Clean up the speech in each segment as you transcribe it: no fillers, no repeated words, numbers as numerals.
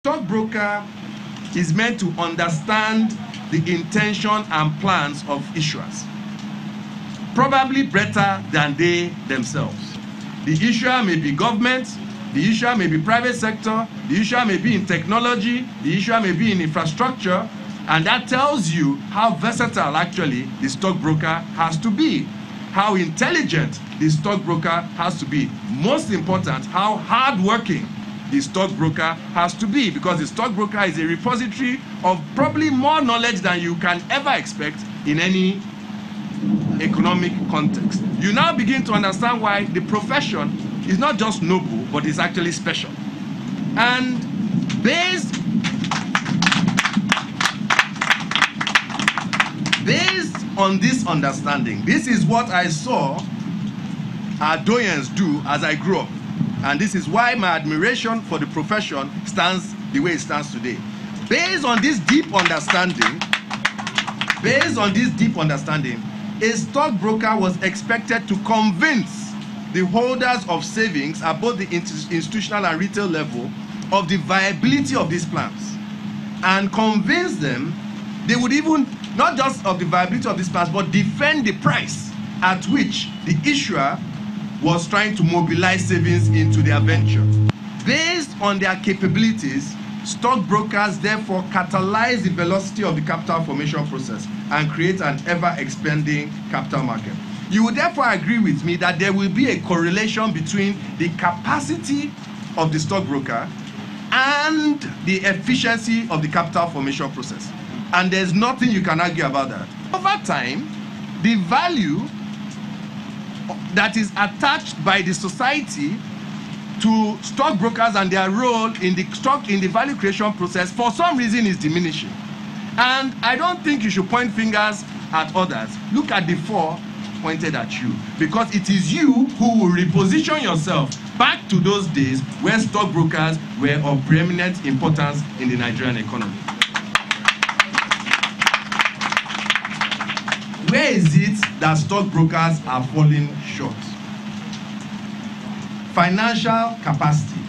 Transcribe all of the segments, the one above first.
Stockbroker is meant to understand the intention and plans of issuers, probably better than they themselves. The issuer may be government, the issuer may be private sector, the issuer may be in technology, the issuer may be in infrastructure, and that tells you how versatile actually the stockbroker has to be, how intelligent the stockbroker has to be. Most important, how hardworking the stockbroker has to be, because the stockbroker is a repository of probably more knowledge than you can ever expect in any economic context. You now begin to understand why the profession is not just noble, but is actually special. And based on this understanding, this is what I saw our doyens do as I grew up. And this is why my admiration for the profession stands the way it stands today. Based on this deep understanding, a stockbroker was expected to convince the holders of savings at both the institutional and retail level of the viability of these plans, and convince them they would even, not just of the viability of these plans, but defend the price at which the issuer was trying to mobilize savings into their venture. Based on their capabilities, stockbrokers therefore catalyze the velocity of the capital formation process and create an ever-expanding capital market. You would therefore agree with me that there will be a correlation between the capacity of the stockbroker and the efficiency of the capital formation process. And there's nothing you can argue about that. Over time, the value that is attached by the society to stockbrokers and their role in the value creation process for some reason is diminishing. And I don't think you should point fingers at others. Look at the four pointed at you, because it is you who will reposition yourself back to those days where stockbrokers were of preeminent importance in the Nigerian economy. Where is it that stockbrokers are falling short? Financial capacity.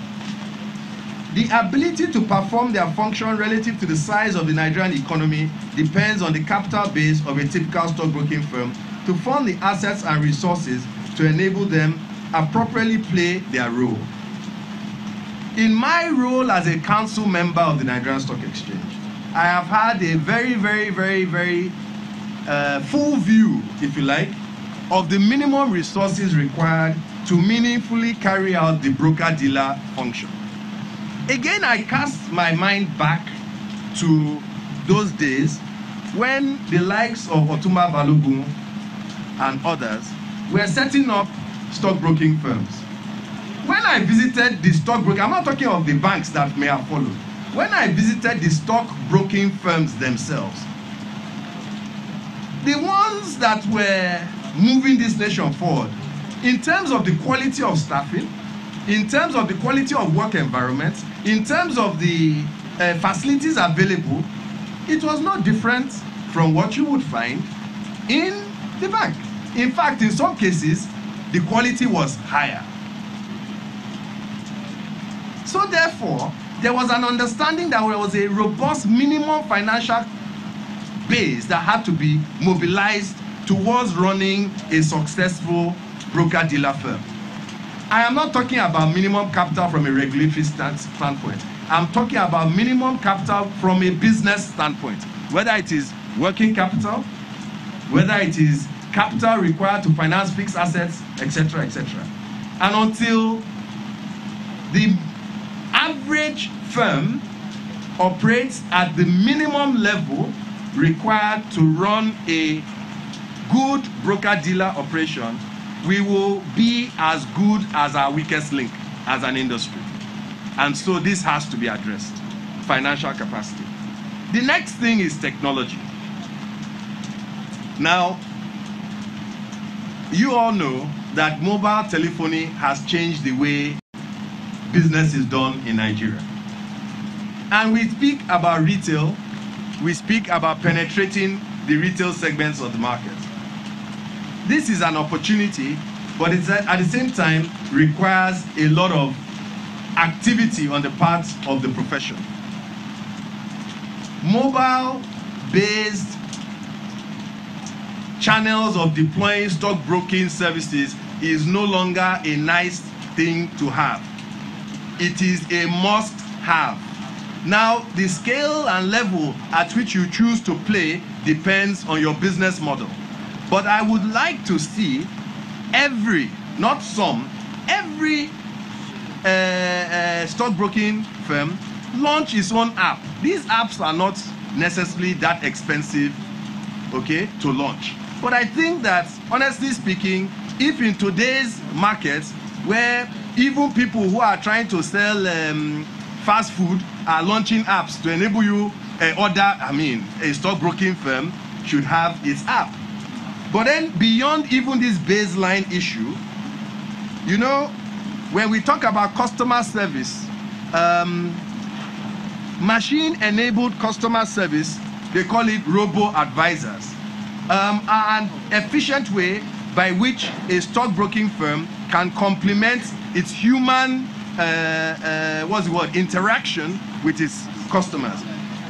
The ability to perform their function relative to the size of the Nigerian economy depends on the capital base of a typical stockbroking firm to fund the assets and resources to enable them appropriately play their role. In my role as a council member of the Nigerian Stock Exchange, I have had a very full view, if you like, of the minimum resources required to meaningfully carry out the broker-dealer function. Again, I cast my mind back to those days when the likes of Otumba Balogun and others were setting up stockbroking firms. When I visited the stockbroking, I'm not talking of the banks that may have followed. When I visited the stockbroking firms themselves, the ones that were moving this nation forward, in terms of the quality of staffing, in terms of the quality of work environments, in terms of the facilities available, it was not different from what you would find in the bank. In fact, in some cases, the quality was higher. So therefore, there was an understanding that there was a robust minimum financial base that had to be mobilized towards running a successful broker-dealer firm. I am not talking about minimum capital from a regulatory standpoint. I'm talking about minimum capital from a business standpoint, whether it is working capital, whether it is capital required to finance fixed assets, etc., etc. And until the average firm operates at the minimum level required to run a good broker-dealer operation, we will be as good as our weakest link as an industry. And so this has to be addressed. Financial capacity. The next thing is technology. Now, you all know that mobile telephony has changed the way business is done in Nigeria. And we speak about retail, we speak about penetrating the retail segments of the market. This is an opportunity, but it's at the same time requires a lot of activity on the part of the profession. mobile-based channels of deploying stockbroking services is no longer a nice thing to have. It is a must-have. Now, the scale and level at which you choose to play depends on your business model. But I would like to see every, not some, every stockbroking firm launch its own app. These apps are not necessarily that expensive, okay, to launch. But I think that, honestly speaking, if in today's market, where even people who are trying to sell fast food are launching apps to enable you a stockbroking firm should have its app. But then beyond even this baseline issue, you know, when we talk about customer service, machine-enabled customer service, they call it robo-advisors, are an efficient way by which a stockbroking firm can complement its human interaction with its customers.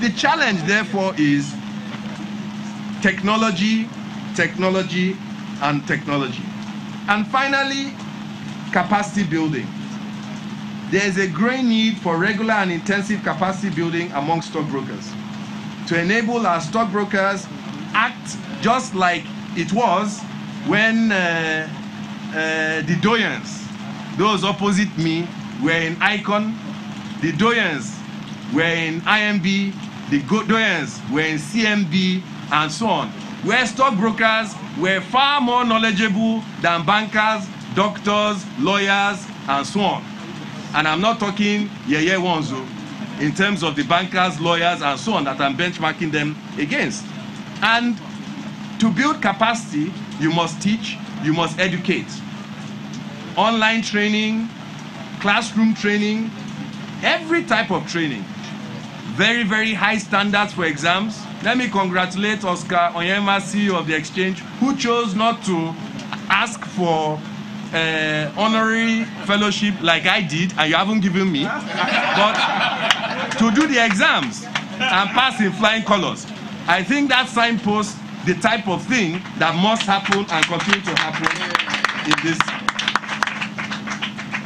The challenge, therefore, is technology, technology, and technology. And finally, capacity building. There is a great need for regular and intensive capacity building among stockbrokers to enable our stockbrokers act just like it was when the doyens, those opposite me, were in Icon, the doyens were in IMB, the doyens were in CMB, and so on, where stockbrokers were far more knowledgeable than bankers, doctors, lawyers, and so on. And I'm not talking yeye ones in terms of the bankers, lawyers, and so on that I'm benchmarking them against. And to build capacity, you must teach, you must educate. Online training, classroom training, every type of training. Very, very high standards for exams. Let me congratulate Oscar Onyema, CEO of the exchange, who chose not to ask for honorary fellowship like I did, and you haven't given me, but to do the exams and pass in flying colors. I think that signposts the type of thing that must happen and continue to happen in this.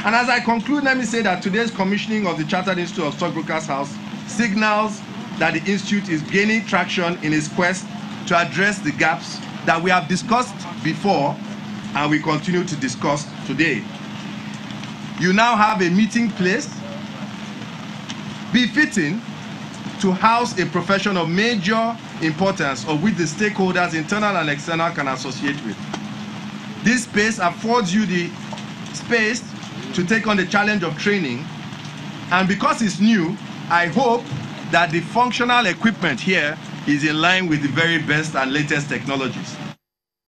And as I conclude, let me say that today's commissioning of the Chartered Institute of Stockbrokers House signals that the Institute is gaining traction in its quest to address the gaps that we have discussed before and we continue to discuss today. You now have a meeting place befitting to house a profession of major importance of which the stakeholders, internal and external, can associate with. This space affords you the space to take on the challenge of training, and because it's new, I hope that the functional equipment here is in line with the very best and latest technologies.